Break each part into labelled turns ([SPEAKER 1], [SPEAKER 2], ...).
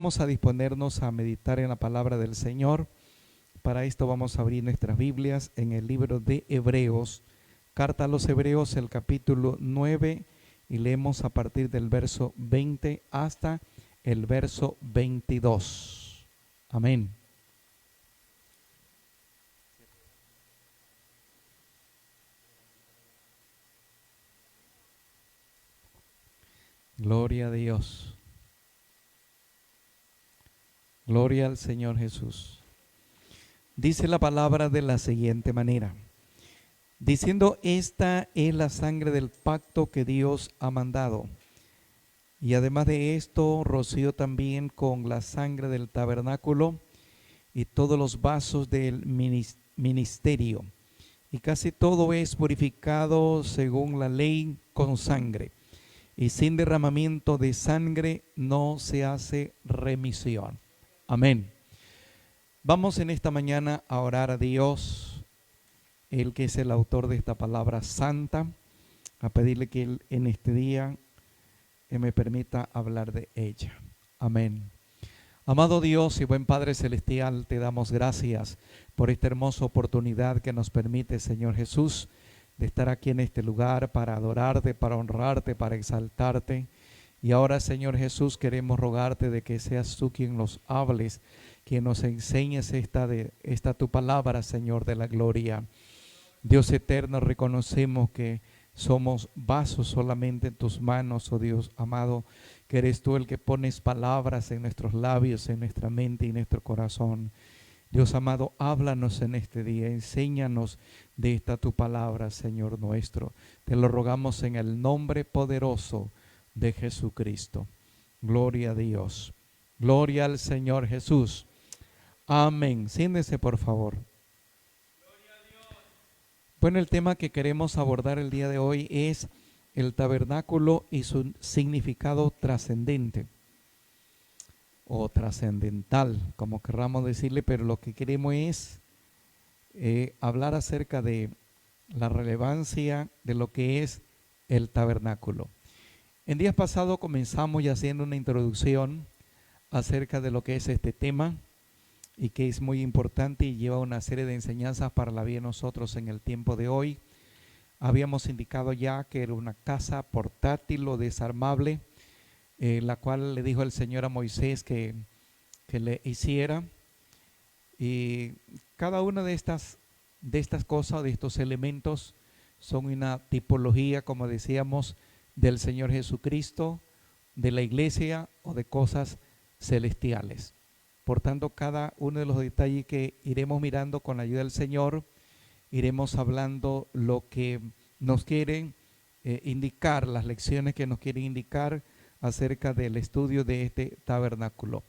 [SPEAKER 1] Vamos a disponernos a meditar en la palabra del Señor. Para esto vamos a abrir nuestras Biblias en el libro de Hebreos, carta a los Hebreos, el capítulo 9, y leemos a partir del verso 20 hasta el verso 22. Amén. Gloria a Dios. Gloria al Señor Jesús. Dice la palabra de la siguiente manera, diciendo: esta es la sangre del pacto que Dios ha mandado. Y además de esto, roció también con la sangre del tabernáculo y todos los vasos del ministerio. Y casi todo es purificado según la ley con sangre. Y sin derramamiento de sangre no se hace remisión. Amén. Vamos en esta mañana a orar a Dios, Él que es el autor de esta palabra santa, a pedirle que Él en este día me permita hablar de ella. Amén. Amado Dios y buen Padre Celestial, te damos gracias por esta hermosa oportunidad que nos permite, Señor Jesús, de estar aquí en este lugar para adorarte, para honrarte, para exaltarte. Y ahora, Señor Jesús, queremos rogarte de que seas tú quien nos hables, quien nos enseñes esta tu palabra, Señor de la gloria. Dios eterno, reconocemos que somos vasos solamente en tus manos, oh Dios amado, que eres tú el que pones palabras en nuestros labios, en nuestra mente y en nuestro corazón. Dios amado, háblanos en este día, enséñanos de esta tu palabra, Señor nuestro. Te lo rogamos en el nombre poderoso de Jesucristo. Gloria a Dios. Gloria al Señor Jesús. Amén. Siéntese, por favor. Bueno, el tema que queremos abordar el día de hoy es el tabernáculo y su significado trascendente o trascendental, como querramos decirle, pero lo que queremos es hablar acerca de la relevancia de lo que es el tabernáculo. En días pasados comenzamos ya haciendo una introducción acerca de lo que es este tema y que es muy importante y lleva una serie de enseñanzas para la vida de nosotros en el tiempo de hoy. Habíamos indicado ya que era una casa portátil o desarmable, la cual le dijo el Señor a Moisés que le hiciera. Y cada una de estas cosas, de estos elementos, son una tipología, como decíamos, del Señor Jesucristo, de la iglesia o de cosas celestiales. Por tanto, cada uno de los detalles que iremos mirando con la ayuda del Señor, iremos hablando lo que nos quieren indicar, las lecciones que nos quieren indicar acerca del estudio de este tabernáculo.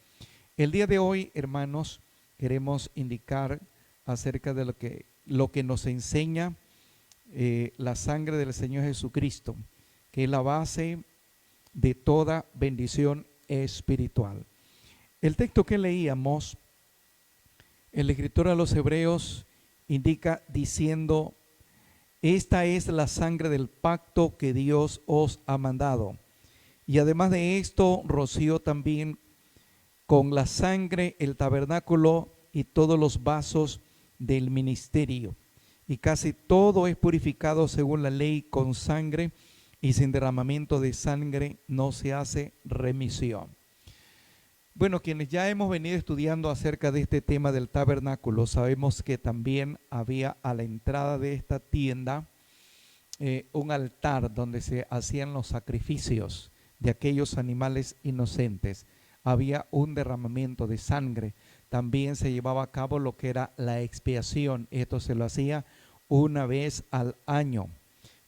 [SPEAKER 1] El día de hoy, hermanos, queremos indicar acerca de lo que nos enseña la sangre del Señor Jesucristo, que es la base de toda bendición espiritual. El texto que leíamos, el escritor a los Hebreos indica diciendo: esta es la sangre del pacto que Dios os ha mandado. Y además de esto, roció también con la sangre el tabernáculo y todos los vasos del ministerio. Y casi todo es purificado según la ley con sangre, y sin derramamiento de sangre no se hace remisión. Bueno, quienes ya hemos venido estudiando acerca de este tema del tabernáculo, sabemos que también había a la entrada de esta tienda un altar donde se hacían los sacrificios de aquellos animales inocentes. Había un derramamiento de sangre. También se llevaba a cabo lo que era la expiación. Esto se lo hacía una vez al año,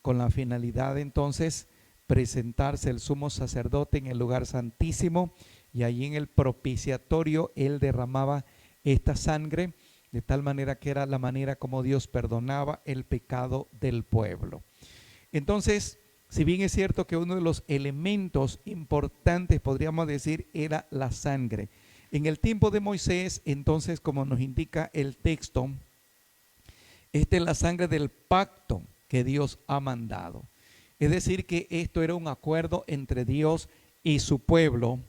[SPEAKER 1] con la finalidad de entonces presentarse el sumo sacerdote en el lugar santísimo, y allí en el propiciatorio él derramaba esta sangre, de tal manera que era la manera como Dios perdonaba el pecado del pueblo. Entonces, si bien es cierto que uno de los elementos importantes, podríamos decir, era la sangre, en el tiempo de Moisés, entonces, como nos indica el texto, esta es la sangre del pacto que Dios ha mandado. Es decir, que esto era un acuerdo entre Dios y su pueblo,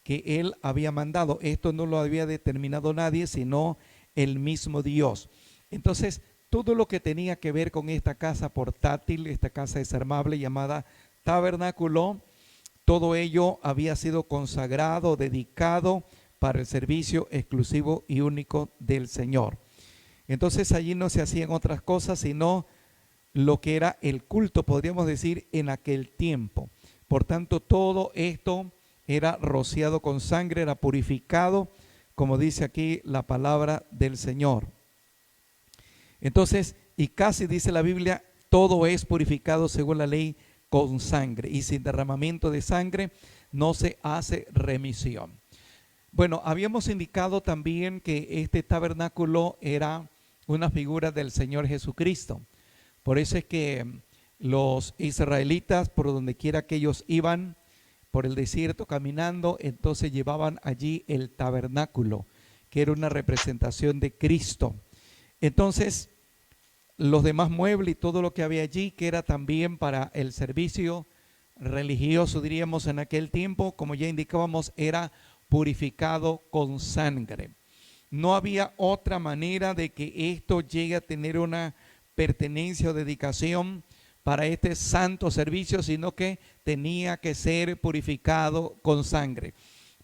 [SPEAKER 1] que Él había mandado. Esto no lo había determinado nadie, sino el mismo Dios. Entonces, todo lo que tenía que ver con esta casa portátil, esta casa desarmable llamada tabernáculo, todo ello había sido consagrado, dedicado para el servicio exclusivo y único del Señor. Entonces allí no se hacían otras cosas, sino lo que era el culto, podríamos decir, en aquel tiempo. Por tanto, todo esto era rociado con sangre, era purificado, como dice aquí la palabra del Señor. Entonces, y casi dice la Biblia, todo es purificado según la ley con sangre, y sin derramamiento de sangre no se hace remisión. Bueno, habíamos indicado también que este tabernáculo era una figura del Señor Jesucristo. Por eso es que los israelitas, por donde quiera que ellos iban, por el desierto caminando, entonces llevaban allí el tabernáculo, que era una representación de Cristo. Entonces, los demás muebles y todo lo que había allí, que era también para el servicio religioso, diríamos en aquel tiempo, como ya indicábamos, era purificado con sangre. No había otra manera de que esto llegue a tener una pertenencia o dedicación para este santo servicio, sino que tenía que ser purificado con sangre.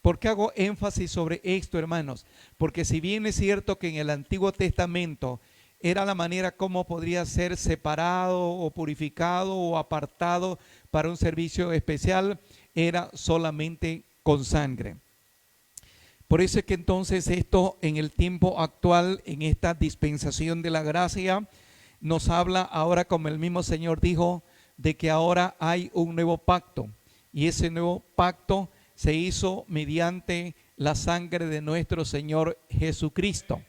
[SPEAKER 1] ¿Por qué hago énfasis sobre esto, hermanos? Porque si bien es cierto que en el Antiguo Testamento era la manera como podría ser separado o purificado o apartado para un servicio especial, era solamente con sangre. Por eso es que entonces esto en el tiempo actual, en esta dispensación de la gracia, nos habla ahora, como el mismo Señor dijo, de que ahora hay un nuevo pacto, y ese nuevo pacto se hizo mediante la sangre de nuestro Señor Jesucristo.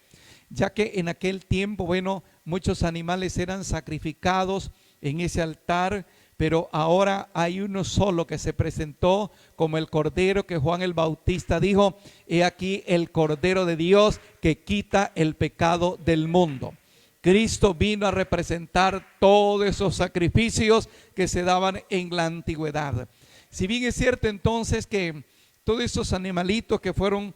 [SPEAKER 1] Ya que en aquel tiempo, bueno, muchos animales eran sacrificados en ese altar, pero ahora hay uno solo que se presentó como el Cordero, que Juan el Bautista dijo: he aquí el Cordero de Dios que quita el pecado del mundo. Cristo vino a representar todos esos sacrificios que se daban en la antigüedad. Si bien es cierto entonces que todos esos animalitos que fueron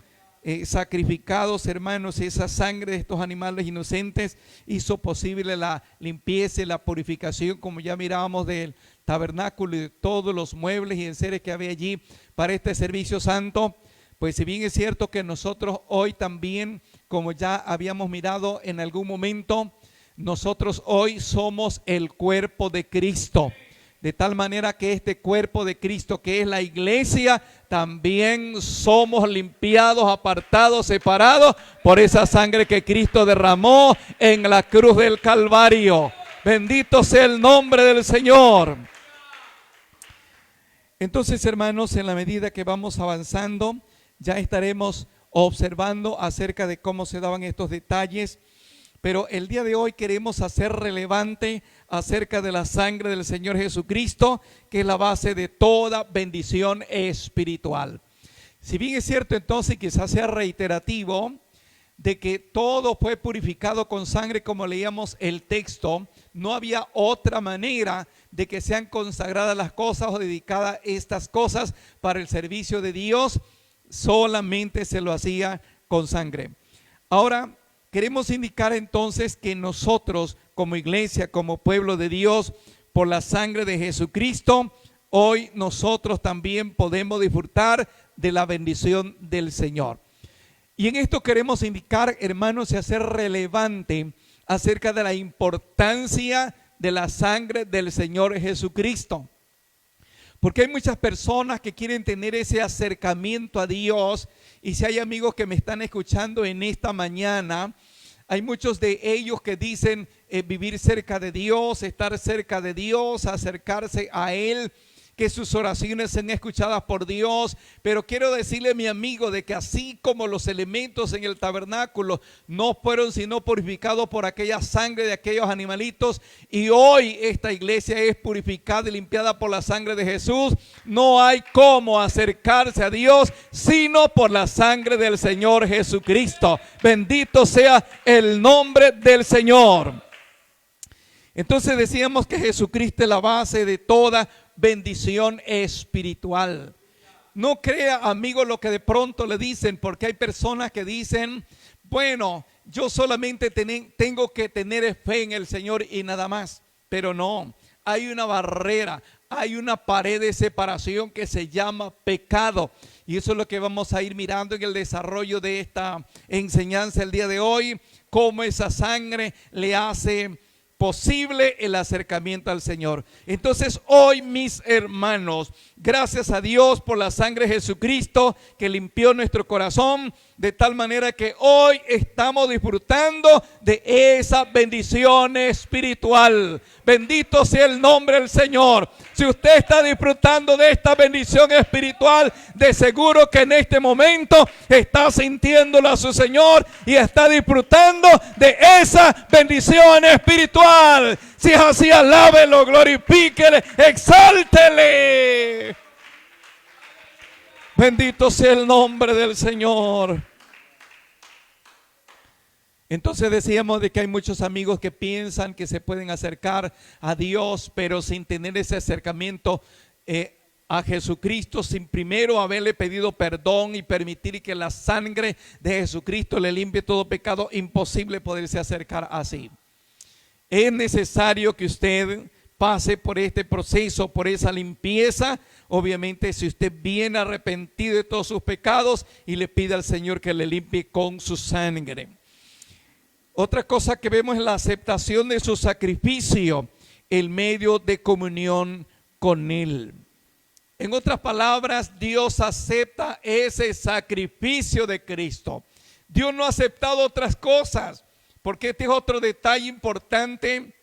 [SPEAKER 1] sacrificados, hermanos, esa sangre de estos animales inocentes hizo posible la limpieza y la purificación, como ya mirábamos, del tabernáculo y de todos los muebles y enseres que había allí para este servicio santo. Pues si bien es cierto que nosotros hoy también, como ya habíamos mirado en algún momento, nosotros hoy somos el cuerpo de Cristo. De tal manera que este cuerpo de Cristo, que es la iglesia, también somos limpiados, apartados, separados por esa sangre que Cristo derramó en la cruz del Calvario. Bendito sea el nombre del Señor. Entonces, hermanos, en la medida que vamos avanzando, ya estaremos observando acerca de cómo se daban estos detalles. Pero el día de hoy queremos hacer relevante acerca de la sangre del Señor Jesucristo, que es la base de toda bendición espiritual. Si bien es cierto entonces, quizás sea reiterativo, de que todo fue purificado con sangre, como leíamos el texto, no había otra manera de que sean consagradas las cosas o dedicadas estas cosas para el servicio de Dios, solamente se lo hacía con sangre. Ahora, queremos indicar entonces que nosotros como iglesia, como pueblo de Dios, por la sangre de Jesucristo, hoy nosotros también podemos disfrutar de la bendición del Señor. Y en esto queremos indicar, hermanos, y hacer relevante acerca de la importancia de la sangre del Señor Jesucristo. Porque hay muchas personas que quieren tener ese acercamiento a Dios, y si hay amigos que me están escuchando en esta mañana, hay muchos de ellos que dicen vivir cerca de Dios, estar cerca de Dios, acercarse a Él, que sus oraciones sean escuchadas por Dios. Pero quiero decirle, mi amigo, de que así como los elementos en el tabernáculo no fueron sino purificados por aquella sangre de aquellos animalitos, y hoy esta iglesia es purificada y limpiada por la sangre de Jesús, no hay cómo acercarse a Dios sino por la sangre del Señor Jesucristo. Bendito sea el nombre del Señor. Entonces decíamos que Jesucristo es la base de toda bendición espiritual. No crea, amigo, lo que de pronto le dicen, porque hay personas que dicen, bueno, yo solamente tengo que tener fe en el Señor y nada más. Pero no, hay una barrera, hay una pared de separación que se llama pecado. Y eso es lo que vamos a ir mirando en el desarrollo de esta enseñanza el día de hoy, cómo esa sangre le hace posible el acercamiento al Señor. Entonces hoy, mis hermanos, gracias a Dios por la sangre de Jesucristo que limpió nuestro corazón, de tal manera que hoy estamos disfrutando de esa bendición espiritual. Bendito sea el nombre del Señor. Si usted está disfrutando de esta bendición espiritual, de seguro que en este momento está sintiéndolo a su Señor y está disfrutando de esa bendición espiritual. Si es así, alábelo, glorifíquele, exáltele. Bendito sea el nombre del Señor. Entonces decíamos de que hay muchos amigos que piensan que se pueden acercar a Dios, pero sin tener ese acercamiento a Jesucristo, sin primero haberle pedido perdón y permitir que la sangre de Jesucristo le limpie todo pecado. Imposible poderse acercar así. Es necesario que usted pase por este proceso, por esa limpieza. Obviamente, si usted viene arrepentido de todos sus pecados y le pide al Señor que le limpie con su sangre. Otra cosa que vemos es la aceptación de su sacrificio, el medio de comunión con Él. En otras palabras, Dios acepta ese sacrificio de Cristo. Dios no ha aceptado otras cosas, porque este es otro detalle importante,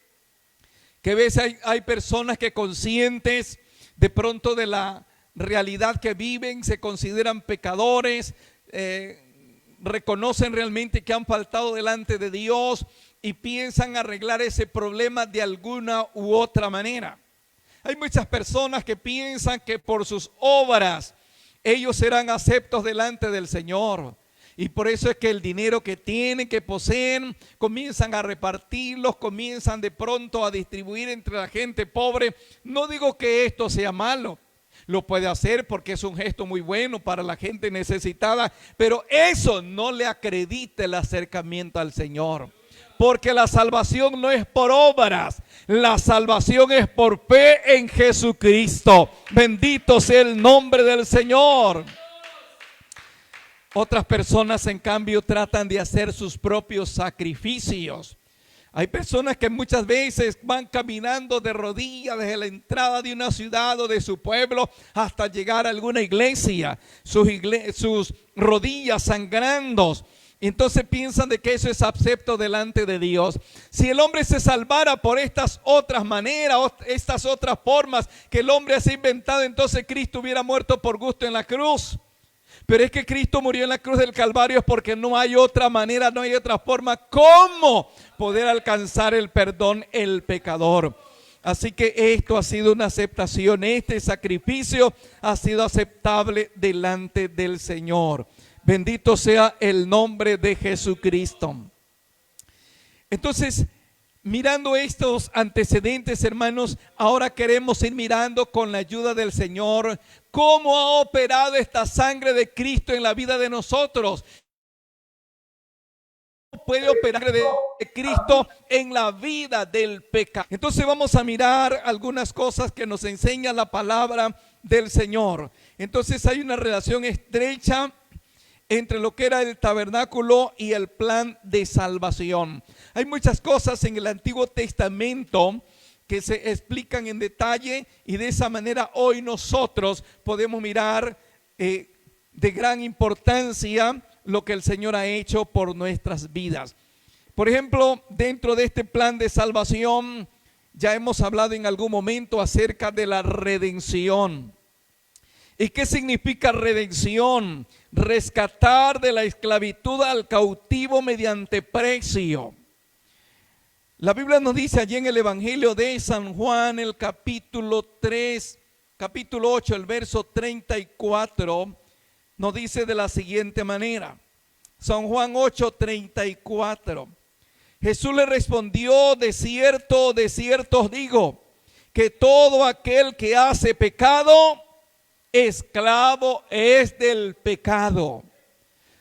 [SPEAKER 1] que a veces hay personas que conscientes de pronto de la realidad que viven, se consideran pecadores, reconocen realmente que han faltado delante de Dios y piensan arreglar ese problema de alguna u otra manera. Hay muchas personas que piensan que por sus obras ellos serán aceptos delante del Señor. Y por eso es que el dinero que tienen, que poseen, comienzan a repartirlos, comienzan de pronto a distribuir entre la gente pobre. No digo que esto sea malo. Lo puede hacer porque es un gesto muy bueno para la gente necesitada, pero eso no le acredita el acercamiento al Señor. Porque la salvación no es por obras, la salvación es por fe en Jesucristo. Bendito sea el nombre del Señor. Otras personas, en cambio, tratan de hacer sus propios sacrificios. Hay personas que muchas veces van caminando de rodillas desde la entrada de una ciudad o de su pueblo hasta llegar a alguna iglesia, sus rodillas sangrando. Entonces piensan de que eso es acepto delante de Dios. Si el hombre se salvara por estas otras maneras, estas otras formas que el hombre ha inventado, entonces Cristo hubiera muerto por gusto en la cruz. Pero es que Cristo murió en la cruz del Calvario porque no hay otra manera, no hay otra forma cómo poder alcanzar el perdón el pecador. Así que esto ha sido una aceptación, este sacrificio ha sido aceptable delante del Señor. Bendito sea el nombre de Jesucristo. Entonces, mirando estos antecedentes, hermanos, ahora queremos ir mirando con la ayuda del Señor cómo ha operado esta sangre de Cristo en la vida de nosotros. ¿Cómo puede operar de Cristo en la vida del pecado? Entonces vamos a mirar algunas cosas que nos enseña la palabra del Señor. Entonces hay una relación estrecha entre lo que era el tabernáculo y el plan de salvación. Hay muchas cosas en el Antiguo Testamento que se explican en detalle y de esa manera hoy nosotros podemos mirar de gran importancia lo que el Señor ha hecho por nuestras vidas. Por ejemplo, dentro de este plan de salvación ya hemos hablado en algún momento acerca de la redención. ¿Y qué significa redención? Rescatar de la esclavitud al cautivo mediante precio. La Biblia nos dice allí en el Evangelio de San Juan, el capítulo 8, el verso 34, nos dice de la siguiente manera. San Juan 8, 34. Jesús le respondió: de cierto os digo, que todo aquel que hace pecado esclavo es del pecado.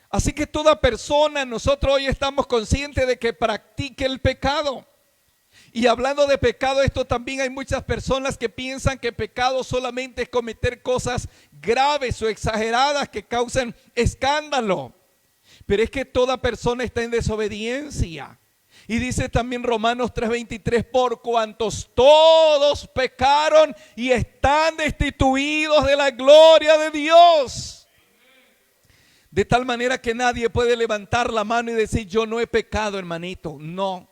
[SPEAKER 1] Así que toda persona, nosotros hoy estamos conscientes de que practique el pecado. Y hablando de pecado, esto también hay muchas personas que piensan que pecado solamente es cometer cosas graves o exageradas que causen escándalo. Pero es que toda persona está en desobediencia. Y dice también Romanos 3:23, por cuantos todos pecaron y están destituidos de la gloria de Dios. De tal manera que nadie puede levantar la mano y decir, yo no he pecado, hermanito. No.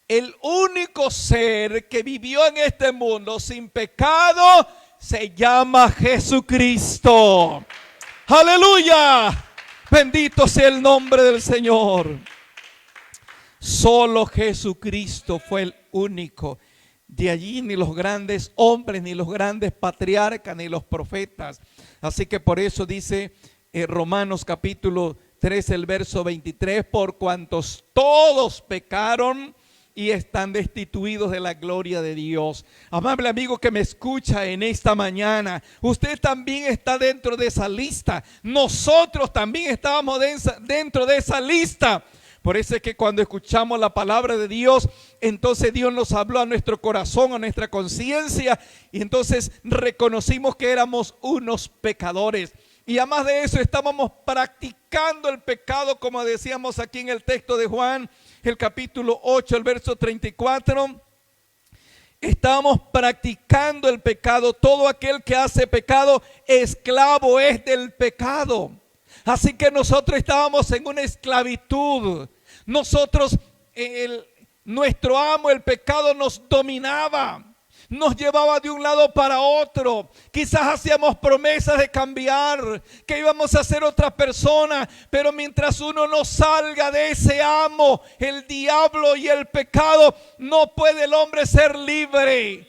[SPEAKER 1] El único ser que vivió en este mundo sin pecado se llama Jesucristo. ¡Aleluya! Bendito sea el nombre del Señor. Solo Jesucristo fue el único. De allí ni los grandes hombres, ni los grandes patriarcas, ni los profetas. Así que por eso dice Romanos capítulo 3, el verso 23, por cuantos todos pecaron y están destituidos de la gloria de Dios. Amable amigo que me escucha en esta mañana, usted también está dentro de esa lista. Nosotros también estábamos dentro de esa lista. Por eso es que cuando escuchamos la palabra de Dios, entonces Dios nos habló a nuestro corazón, a nuestra conciencia, y entonces reconocimos que éramos unos pecadores. Y además de eso estábamos practicando el pecado, como decíamos aquí en el texto de Juan, el capítulo 8, el verso 34. Estábamos practicando el pecado. Todo aquel que hace pecado, esclavo es del pecado. Así que nosotros estábamos en una esclavitud. Nosotros, nuestro amo, el pecado, nos dominaba. Nos llevaba de un lado para otro. Quizás hacíamos promesas de cambiar, que íbamos a ser otra persona, pero mientras uno no salga de ese amo, el diablo y el pecado, no puede el hombre ser libre.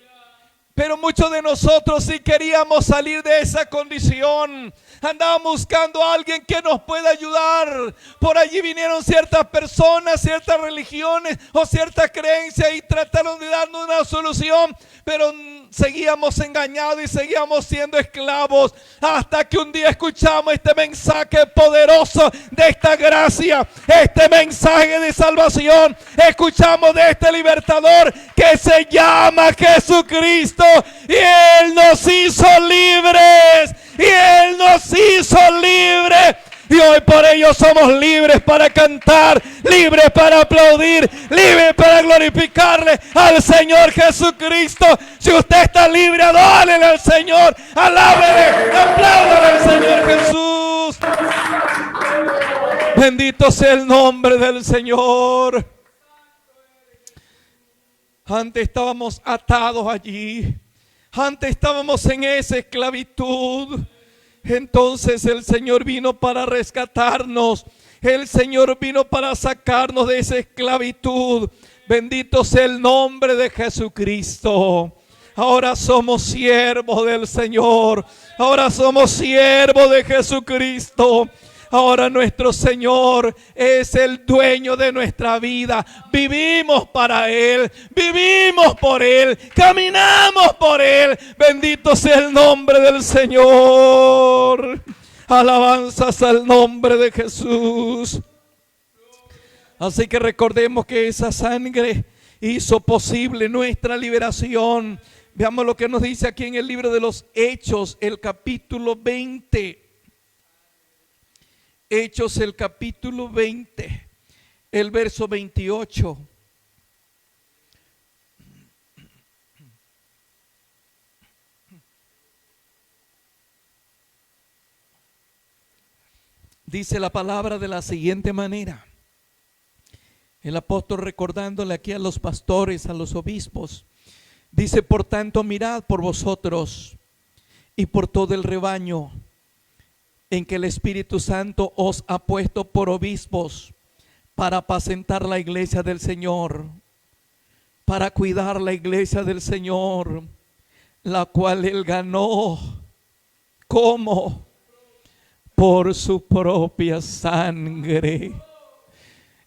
[SPEAKER 1] Pero muchos de nosotros sí queríamos salir de esa condición. Andábamos buscando a alguien que nos pueda ayudar. Por allí vinieron ciertas personas, ciertas religiones o ciertas creencias y trataron de darnos una solución. Pero seguíamos engañados y seguíamos siendo esclavos. Hasta que un día escuchamos este mensaje poderoso de esta gracia. Este mensaje de salvación. Escuchamos de este libertador que se llama Jesucristo. Y Él nos hizo libres. Y Él nos hizo libres. Y hoy por ello somos libres para cantar, libres para aplaudir, libres para glorificarle al Señor Jesucristo. Si usted está libre, adórele al Señor, alábele, apláudale al Señor Jesús. Bendito sea el nombre del Señor. Antes estábamos atados allí. Antes estábamos en esa esclavitud. Entonces el Señor vino para rescatarnos. El Señor vino para sacarnos de esa esclavitud. Bendito sea el nombre de Jesucristo. Ahora somos siervos del Señor. Ahora somos siervos de Jesucristo. Ahora nuestro Señor es el dueño de nuestra vida. Vivimos para Él, vivimos por Él, caminamos por Él. Bendito sea el nombre del Señor. Alabanzas al nombre de Jesús. Así que recordemos que esa sangre hizo posible nuestra liberación. Veamos lo que nos dice aquí en el libro de los Hechos, el capítulo 20. Hechos el capítulo 20, el verso 28. Dice la palabra de la siguiente manera. El apóstol recordándole aquí a los pastores, a los obispos. Dice, por tanto, mirad por vosotros y por todo el rebaño en que el Espíritu Santo os ha puesto por obispos para apacentar la iglesia del Señor, para cuidar la iglesia del Señor, la cual Él ganó. ¿Cómo? Por su propia sangre.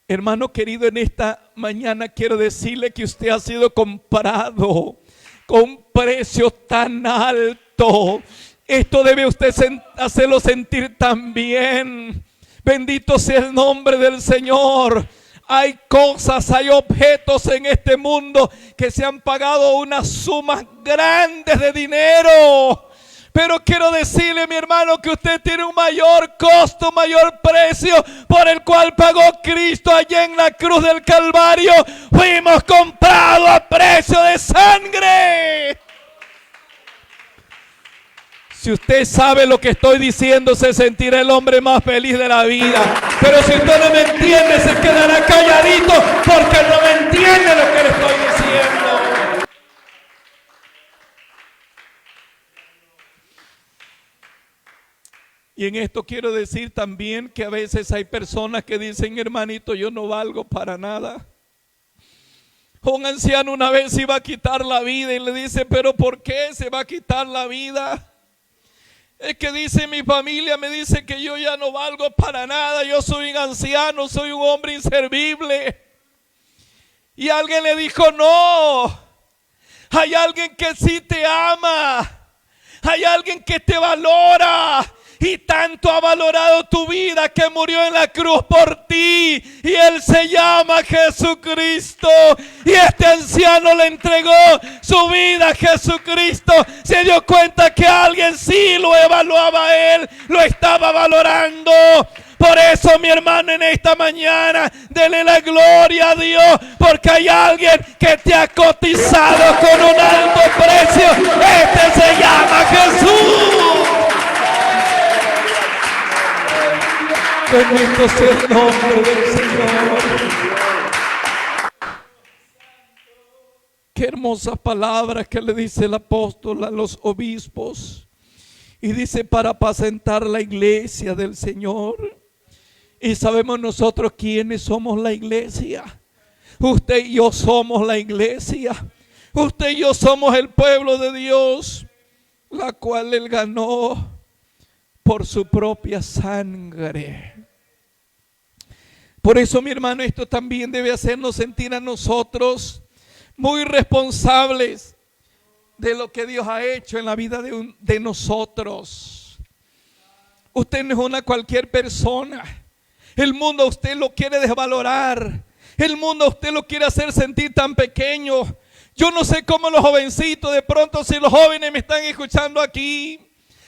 [SPEAKER 1] Hermano querido, en esta mañana quiero decirle que usted ha sido comprado con un precio tan alto Esto debe usted hacerlo sentir también. Bendito sea el nombre del Señor. Hay cosas, hay objetos en este mundo que se han pagado unas sumas grandes de dinero. Pero quiero decirle, mi hermano, que usted tiene un mayor costo, mayor precio por el cual pagó Cristo allá en la cruz del Calvario. Fuimos comprados a precio de sangre. Si usted sabe lo que estoy diciendo, se sentirá el hombre más feliz de la vida. Pero si usted no me entiende, se quedará calladito porque no me entiende lo que le estoy diciendo. Y en esto quiero decir también que a veces hay personas que dicen, hermanito, yo no valgo para nada. Un anciano una vez iba a quitar la vida y le dice, pero ¿por qué se va a quitar la vida? Es que dice mi familia, me dice que yo ya no valgo para nada, yo soy un anciano, soy un hombre inservible. Y alguien le dijo, no, hay alguien que sí te ama, hay alguien que te valora. Y tanto ha valorado tu vida que murió en la cruz por ti. Y Él se llama Jesucristo. Y este anciano le entregó su vida a Jesucristo. Se dio cuenta que alguien sí lo evaluaba a Él, lo estaba valorando. Por eso, mi hermano, en esta mañana, dele la gloria a Dios, porque hay alguien que te ha cotizado con un alto precio. Este se llama Jesús. Bendito sea el nombre del Señor. Qué hermosas palabras que le dice el apóstol a los obispos. Y dice, para apacentar la iglesia del Señor. Y sabemos nosotros quiénes somos la iglesia. Usted y yo somos la iglesia. Usted y yo somos el pueblo de Dios, la cual Él ganó por su propia sangre. Por eso, mi hermano, esto también debe hacernos sentir a nosotros muy responsables de lo que Dios ha hecho en la vida de nosotros. Usted no es una cualquier persona. El mundo a usted lo quiere desvalorar. El mundo a usted lo quiere hacer sentir tan pequeño. Yo no sé cómo los jovencitos, de pronto si los jóvenes me están escuchando aquí,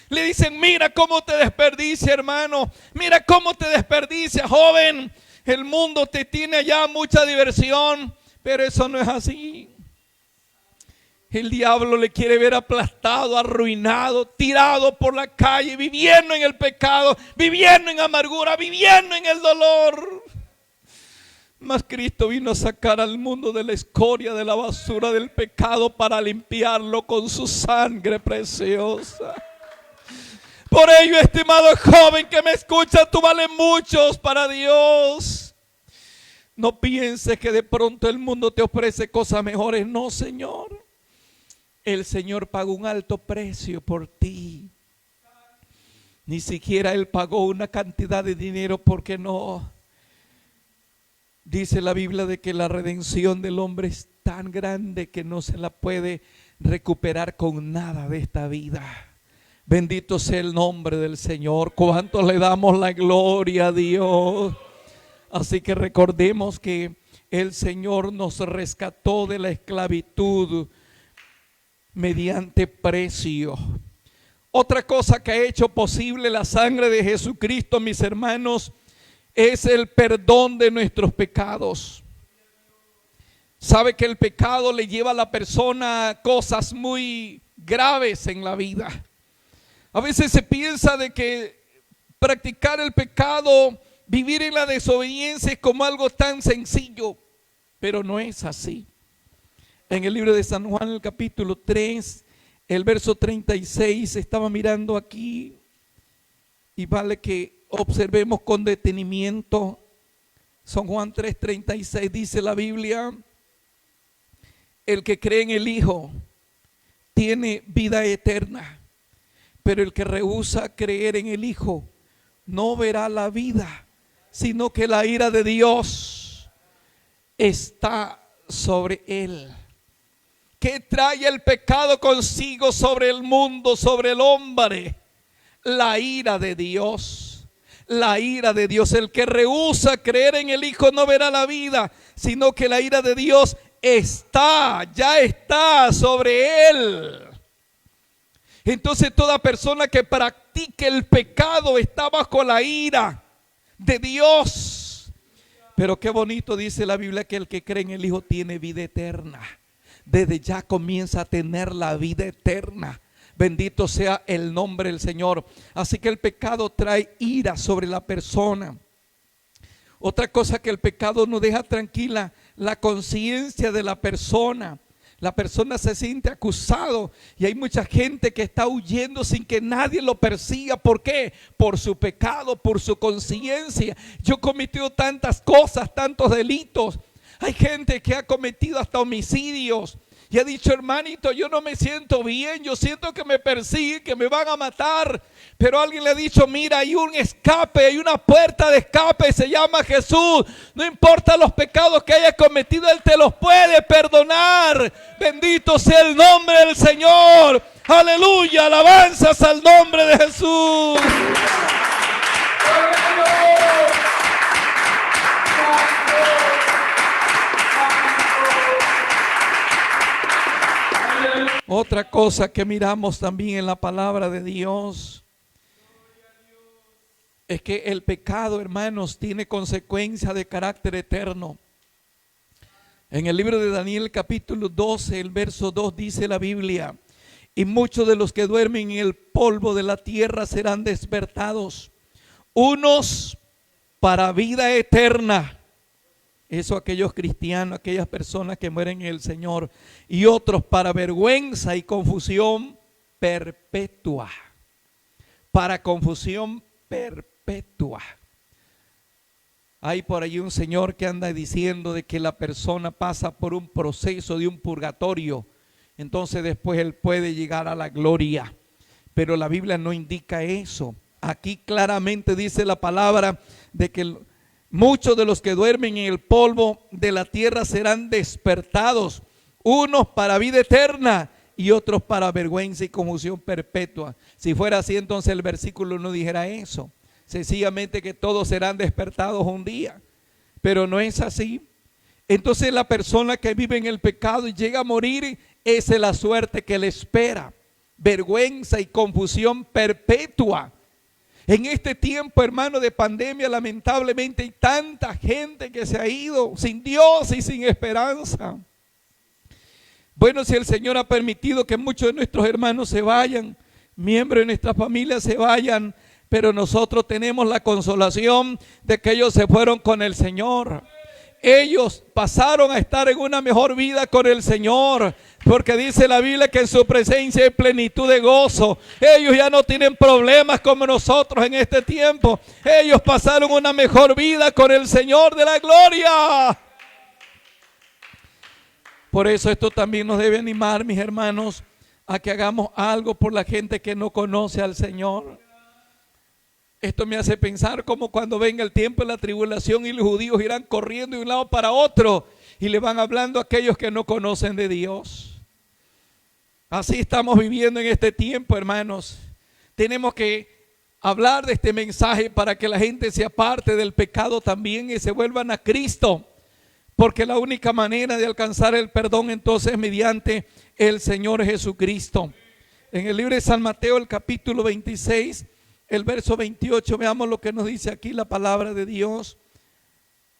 [SPEAKER 1] le dicen, mira cómo te desperdicia, hermano. Mira cómo te desperdicia, joven. El mundo te tiene allá mucha diversión, pero eso no es así. El diablo le quiere ver aplastado, arruinado, tirado por la calle, viviendo en el pecado, viviendo en amargura, viviendo en el dolor. Mas Cristo vino a sacar al mundo de la escoria, de la basura del pecado, para limpiarlo con su sangre preciosa. Por ello, estimado joven que me escucha, tú vales muchos para Dios. No pienses que de pronto el mundo te ofrece cosas mejores. No, Señor. El Señor pagó un alto precio por ti. Ni siquiera Él pagó una cantidad de dinero, porque no. Dice la Biblia de que la redención del hombre es tan grande que no se la puede recuperar con nada de esta vida. Bendito sea el nombre del Señor. ¿Cuántos le damos la gloria a Dios? Así que recordemos que el Señor nos rescató de la esclavitud mediante precio. Otra cosa que ha hecho posible la sangre de Jesucristo, mis hermanos, es el perdón de nuestros pecados. Sabe que el pecado le lleva a la persona a cosas muy graves en la vida. A veces se piensa de que practicar el pecado, vivir en la desobediencia es como algo tan sencillo, pero no es así. En el libro de San Juan, el capítulo 3, el verso 36, estaba mirando aquí y vale que observemos con detenimiento. San Juan 3:36 dice la Biblia: el que cree en el Hijo tiene vida eterna. Pero el que rehúsa creer en el Hijo no verá la vida, sino que la ira de Dios está sobre él. ¿Qué trae el pecado consigo sobre el mundo, sobre el hombre? La ira de Dios. La ira de Dios. El que rehúsa creer en el Hijo no verá la vida, sino que la ira de Dios ya está sobre él. Entonces toda persona que practique el pecado está bajo la ira de Dios. Pero qué bonito dice la Biblia que el que cree en el Hijo tiene vida eterna. Desde ya comienza a tener la vida eterna. Bendito sea el nombre del Señor. Así que el pecado trae ira sobre la persona. Otra cosa que el pecado no deja tranquila, la conciencia de la persona. La persona se siente acusado y hay mucha gente que está huyendo sin que nadie lo persiga. ¿Por qué? Por su pecado, por su conciencia. Yo he cometido tantas cosas, tantos delitos. Hay gente que ha cometido hasta homicidios y ha dicho: hermanito, yo no me siento bien, yo siento que me persiguen, que me van a matar. Pero alguien le ha dicho: mira, hay un escape, hay una puerta de escape, se llama Jesús. No importa los pecados que hayas cometido, Él te los puede perdonar. Bendito sea el nombre del Señor. Aleluya, alabanzas al nombre de Jesús. Otra cosa que miramos también en la palabra de Dios es que el pecado, hermanos, tiene consecuencias de carácter eterno. En el libro de Daniel capítulo 12, el verso 2 dice la Biblia: y muchos de los que duermen en el polvo de la tierra serán despertados, unos para vida eterna. Eso aquellos cristianos, aquellas personas que mueren en el Señor, y otros para vergüenza y confusión perpetua. Para confusión perpetua. Hay por ahí un señor que anda diciendo de que la persona pasa por un proceso de un purgatorio, entonces después él puede llegar a la gloria. Pero la Biblia no indica eso. Aquí claramente dice la palabra de que muchos de los que duermen en el polvo de la tierra serán despertados, unos para vida eterna y otros para vergüenza y confusión perpetua. Si fuera así, entonces el versículo no dijera eso. Sencillamente que todos serán despertados un día. Pero no es así. Entonces la persona que vive en el pecado y llega a morir, esa es la suerte que le espera. Vergüenza y confusión perpetua. En este tiempo, hermano, de pandemia, lamentablemente hay tanta gente que se ha ido sin Dios y sin esperanza. Bueno, si el Señor ha permitido que muchos de nuestros hermanos se vayan, miembros de nuestra familia se vayan, pero nosotros tenemos la consolación de que ellos se fueron con el Señor. Ellos pasaron a estar en una mejor vida con el Señor, porque dice la Biblia que en su presencia hay plenitud de gozo. Ellos ya no tienen problemas como nosotros en este tiempo. Ellos pasaron una mejor vida con el Señor de la gloria. Por eso esto también nos debe animar, mis hermanos, a que hagamos algo por la gente que no conoce al Señor. Esto me hace pensar como cuando venga el tiempo de la tribulación y los judíos irán corriendo de un lado para otro y le van hablando a aquellos que no conocen de Dios. Así estamos viviendo en este tiempo, hermanos. Tenemos que hablar de este mensaje para que la gente se aparte del pecado también y se vuelvan a Cristo. Porque la única manera de alcanzar el perdón entonces es mediante el Señor Jesucristo. En el libro de San Mateo, el capítulo 26, el verso 28, veamos lo que nos dice aquí la palabra de Dios.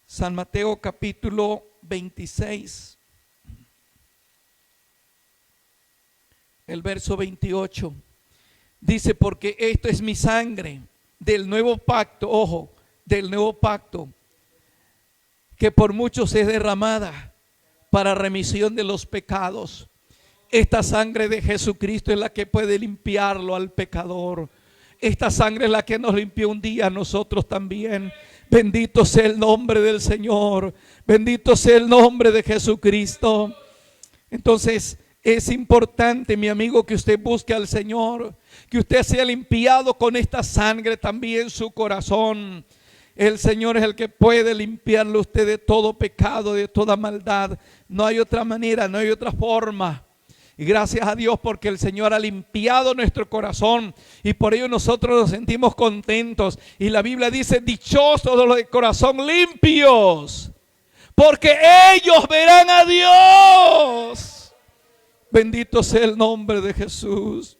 [SPEAKER 1] San Mateo capítulo 26, el verso 28, dice: porque esto es mi sangre del nuevo pacto, ojo, del nuevo pacto, que por muchos es derramada para remisión de los pecados. Esta sangre de Jesucristo es la que puede limpiarlo al pecador. Esta sangre es la que nos limpió un día a nosotros también. Bendito sea el nombre del Señor. Bendito sea el nombre de Jesucristo. Entonces es importante, mi amigo, que usted busque al Señor. Que usted sea limpiado con esta sangre también su corazón. El Señor es el que puede limpiarle a usted de todo pecado, de toda maldad. No hay otra manera, no hay otra forma. Y gracias a Dios porque el Señor ha limpiado nuestro corazón y por ello nosotros nos sentimos contentos. Y la Biblia dice, dichosos los de corazón limpios, porque ellos verán a Dios. Bendito sea el nombre de Jesús.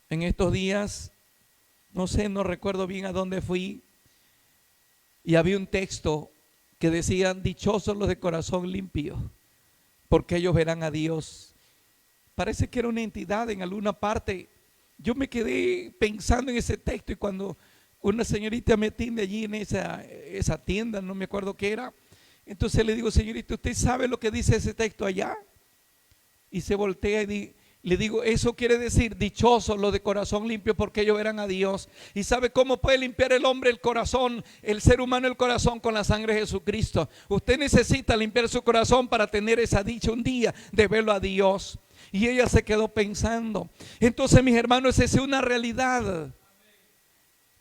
[SPEAKER 1] En estos días, no recuerdo bien a dónde fui, y había un texto que decía, dichosos los de corazón limpio, porque ellos verán a Dios. Parece que era una entidad en alguna parte. Yo me quedé pensando en ese texto y cuando una señorita me atiende allí en esa tienda, no me acuerdo qué era, entonces le digo, señorita, ¿usted sabe lo que dice ese texto allá? Y se voltea y le digo, eso quiere decir, dichosos los de corazón limpio, porque ellos verán a Dios. ¿Y sabe cómo puede limpiar el hombre el corazón, el ser humano el corazón? Con la sangre de Jesucristo. Usted necesita limpiar su corazón para tener esa dicha un día de verlo a Dios. Y ella se quedó pensando. Entonces, mis hermanos, esa es una realidad.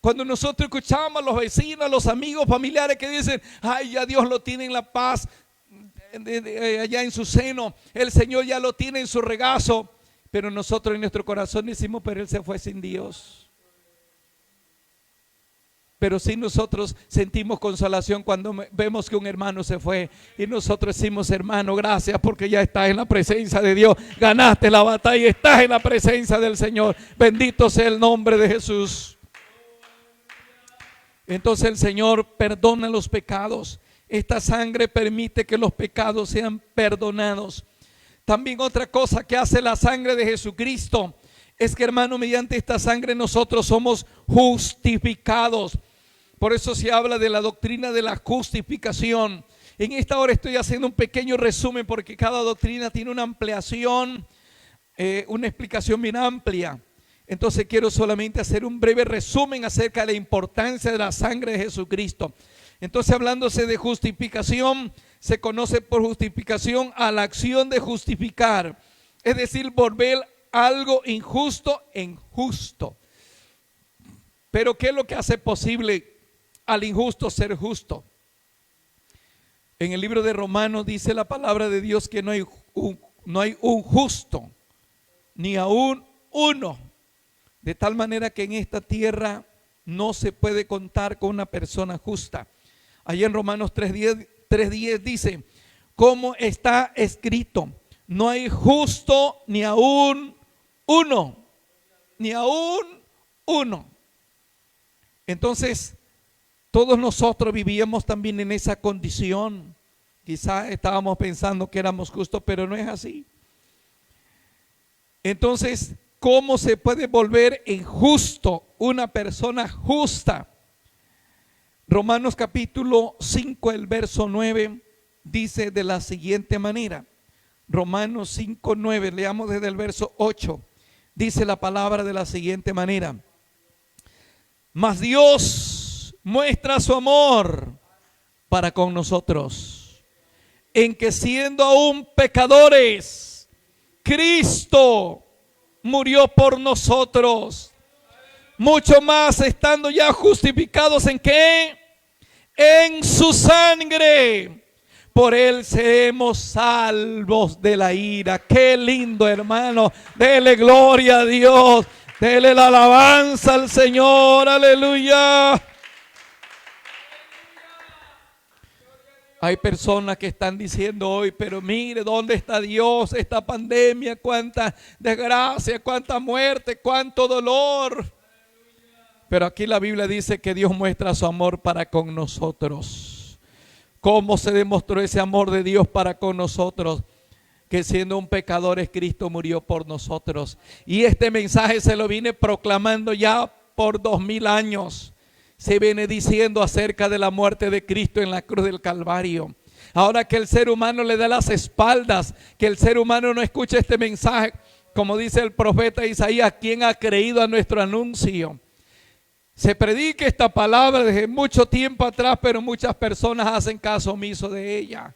[SPEAKER 1] Cuando nosotros escuchamos a los vecinos, a los amigos, familiares que dicen, ay, ya Dios lo tiene en la paz, allá en su seno, el Señor ya lo tiene en su regazo. Pero nosotros en nuestro corazón decimos, pero él se fue sin Dios. Pero sí nosotros sentimos consolación cuando vemos que un hermano se fue. Y nosotros decimos, hermano, gracias porque ya estás en la presencia de Dios. Ganaste la batalla, estás en la presencia del Señor. Bendito sea el nombre de Jesús. Entonces el Señor perdona los pecados. Esta sangre permite que los pecados sean perdonados. También otra cosa que hace la sangre de Jesucristo es que, hermano, mediante esta sangre nosotros somos justificados. Por eso se habla de la doctrina de la justificación. En esta hora estoy haciendo un pequeño resumen porque cada doctrina tiene una ampliación, una explicación bien amplia. Entonces quiero solamente hacer un breve resumen acerca de la importancia de la sangre de Jesucristo. Entonces, hablándose de justificación, se conoce por justificación a la acción de justificar, es decir, volver algo injusto en justo. Pero ¿qué es lo que hace posible al injusto ser justo? En el libro de Romanos dice la palabra de Dios que no hay un justo, ni aún uno. De tal manera que en esta tierra no se puede contar con una persona justa. Allí en Romanos 3:10 dice, como está escrito, no hay justo ni aún uno, ni aún uno. Entonces, todos nosotros vivíamos también en esa condición. Quizá estábamos pensando que éramos justos, pero no es así. Entonces, ¿cómo se puede volver injusto una persona justa? Romanos capítulo 5, el verso 9, dice de la siguiente manera. Romanos 5, 9, leamos desde el verso 8. Dice la palabra de la siguiente manera. Mas Dios muestra su amor para con nosotros, en que siendo aún pecadores, Cristo murió por nosotros. Mucho más estando ya justificados, ¿en qué? En su sangre. Por él seremos salvos de la ira. Qué lindo, hermano. Dele gloria a Dios. Dele la alabanza al Señor. Aleluya. Hay personas que están diciendo hoy, pero mire, ¿dónde está Dios? Esta pandemia, cuánta desgracia, cuánta muerte, cuánto dolor. Pero aquí la Biblia dice que Dios muestra su amor para con nosotros. ¿Cómo se demostró ese amor de Dios para con nosotros? Que siendo un pecador, Cristo murió por nosotros. Y este mensaje se lo vine proclamando ya por 2000 años. Se viene diciendo acerca de la muerte de Cristo en la cruz del Calvario. Ahora que el ser humano le da las espaldas, que el ser humano no escucha este mensaje, como dice el profeta Isaías, ¿quién ha creído a nuestro anuncio? Se predica esta palabra desde mucho tiempo atrás, pero muchas personas hacen caso omiso de ella.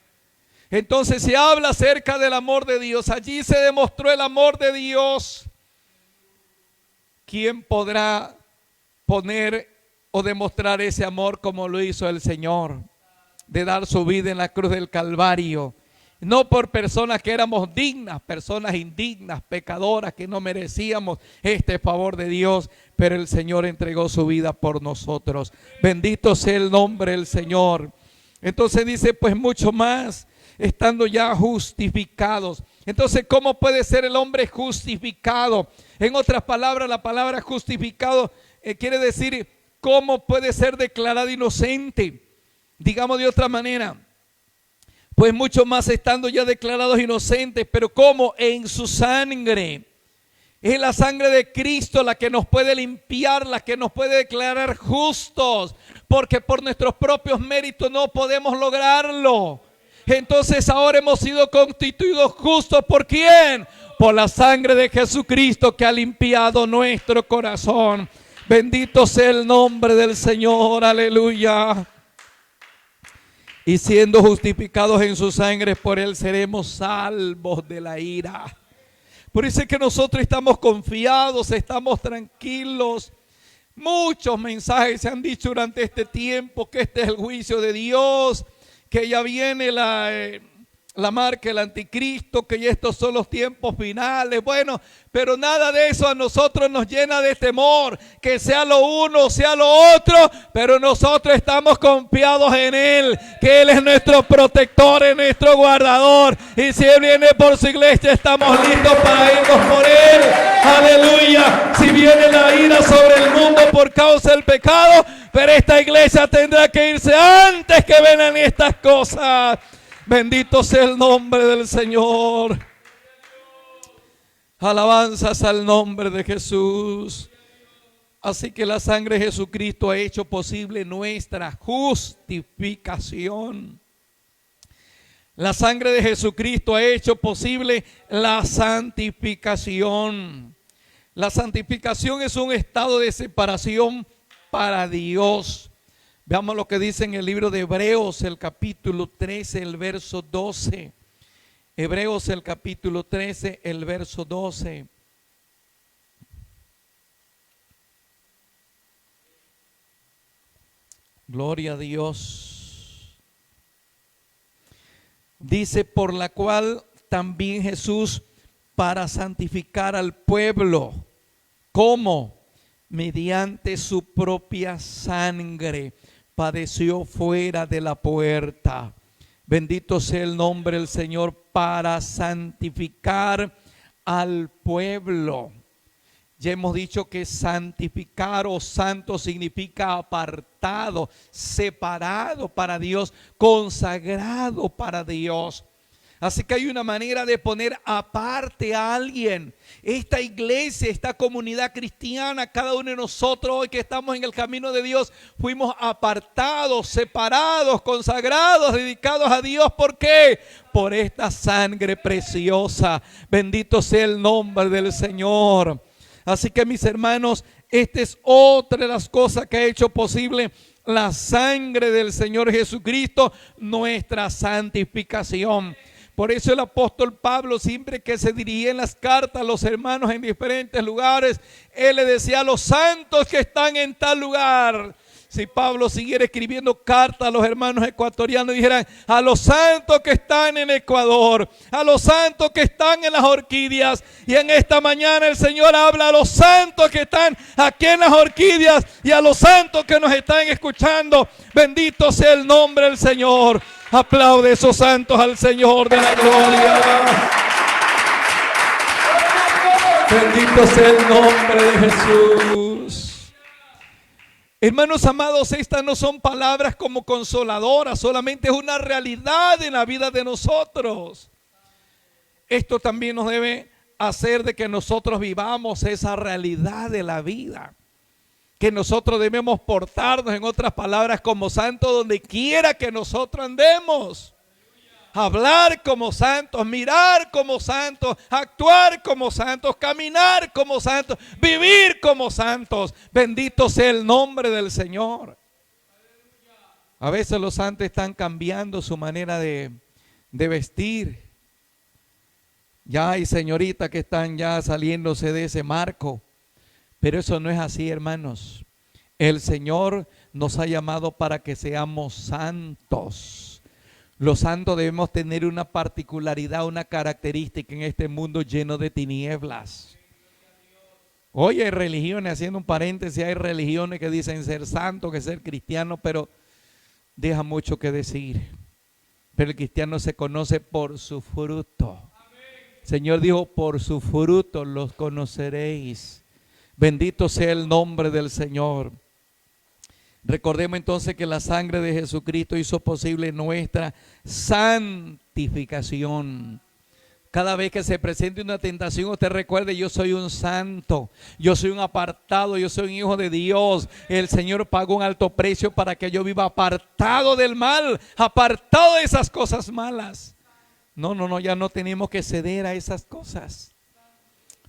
[SPEAKER 1] Entonces se habla acerca del amor de Dios. Allí se demostró el amor de Dios. ¿Quién podrá poner o demostrar ese amor como lo hizo el Señor? De dar su vida en la cruz del Calvario. no por personas que éramos dignas, personas indignas, pecadoras, que no merecíamos este favor de Dios, pero el Señor entregó su vida por nosotros. Bendito sea el nombre del Señor. Entonces dice, pues mucho más, estando ya justificados. Entonces, ¿cómo puede ser el hombre justificado? En otras palabras, la palabra justificado quiere decir, ¿cómo puede ser declarado inocente? Digamos de otra manera, pues mucho más estando ya declarados inocentes, pero ¿cómo? En su sangre. Es la sangre de Cristo la que nos puede limpiar, la que nos puede declarar justos, porque por nuestros propios méritos no podemos lograrlo. Entonces ahora hemos sido constituidos justos. ¿Por quién? Por la sangre de Jesucristo que ha limpiado nuestro corazón. Bendito sea el nombre del Señor, aleluya. Y siendo justificados en su sangre, por él seremos salvos de la ira. Por eso es que nosotros estamos confiados, estamos tranquilos. Muchos mensajes se han dicho durante este tiempo, que este es el juicio de Dios, que ya viene la marca del anticristo, que ya estos son los tiempos finales. Bueno, pero nada de eso a nosotros nos llena de temor, que sea lo uno, sea lo otro, pero nosotros estamos confiados en Él, que Él es nuestro protector, es nuestro guardador, y si Él viene por su iglesia, estamos listos para irnos por Él, aleluya. Si viene la ira sobre el mundo por causa del pecado, pero esta iglesia tendrá que irse antes que vengan estas cosas. Bendito sea el nombre del Señor. Alabanzas al nombre de Jesús. Así que la sangre de Jesucristo ha hecho posible nuestra justificación. La sangre de Jesucristo ha hecho posible la santificación. La santificación es un estado de separación para Dios. Veamos lo que dice en el libro de Hebreos, el capítulo 13, el verso 12. Hebreos, el capítulo 13, el verso 12. Gloria a Dios. Dice, por la cual también Jesús, para santificar al pueblo, ¿cómo? Mediante su propia sangre, padeció fuera de la puerta. Bendito sea el nombre del Señor, para santificar al pueblo. Ya hemos dicho que santificar o santo significa apartado, separado para Dios, consagrado para Dios. Así que hay una manera de poner aparte a alguien. Esta iglesia, esta comunidad cristiana, cada uno de nosotros hoy que estamos en el camino de Dios, fuimos apartados, separados, consagrados, dedicados a Dios. ¿Por qué? Por esta sangre preciosa. Bendito sea el nombre del Señor. Así que, mis hermanos, esta es otra de las cosas que ha hecho posible la sangre del Señor Jesucristo, nuestra santificación. Por eso el apóstol Pablo, siempre que se dirigía en las cartas a los hermanos en diferentes lugares, él le decía a los santos que están en tal lugar. Si Pablo siguiera escribiendo cartas a los hermanos ecuatorianos, dijeran a los santos que están en Ecuador, a los santos que están en las Orquídeas. Y en esta mañana el Señor habla a los santos que están aquí en las Orquídeas y a los santos que nos están escuchando. Bendito sea el nombre del Señor. Aplaude esos santos al Señor de la gloria. Bendito sea el nombre de Jesús. Hermanos amados, estas no son palabras como consoladoras, solamente es una realidad en la vida de nosotros. Esto también nos debe hacer de que nosotros vivamos esa realidad de la vida. Que nosotros debemos portarnos, en otras palabras, como santos donde quiera que nosotros andemos. Hablar como santos, mirar como santos, actuar como santos, caminar como santos, vivir como santos. Bendito sea el nombre del Señor. A veces los santos están cambiando su manera de vestir. Ya hay señoritas que están ya saliéndose de ese marco. Pero eso no es así, hermanos. El Señor nos ha llamado para que seamos santos. Los santos debemos tener una particularidad, una característica en este mundo lleno de tinieblas. Hoy hay religiones, haciendo un paréntesis, hay religiones que dicen ser santo, que ser cristiano, pero deja mucho que decir. Pero el cristiano se conoce por su fruto. El Señor dijo, por su fruto los conoceréis. Bendito sea el nombre del Señor. Recordemos entonces que la sangre de Jesucristo hizo posible nuestra santificación. Cada vez que se presente una tentación, usted recuerde, yo soy un santo, yo soy un apartado, yo soy un hijo de Dios. El Señor pagó un alto precio para que yo viva apartado del mal, apartado de esas cosas malas. No, ya no tenemos que ceder a esas cosas.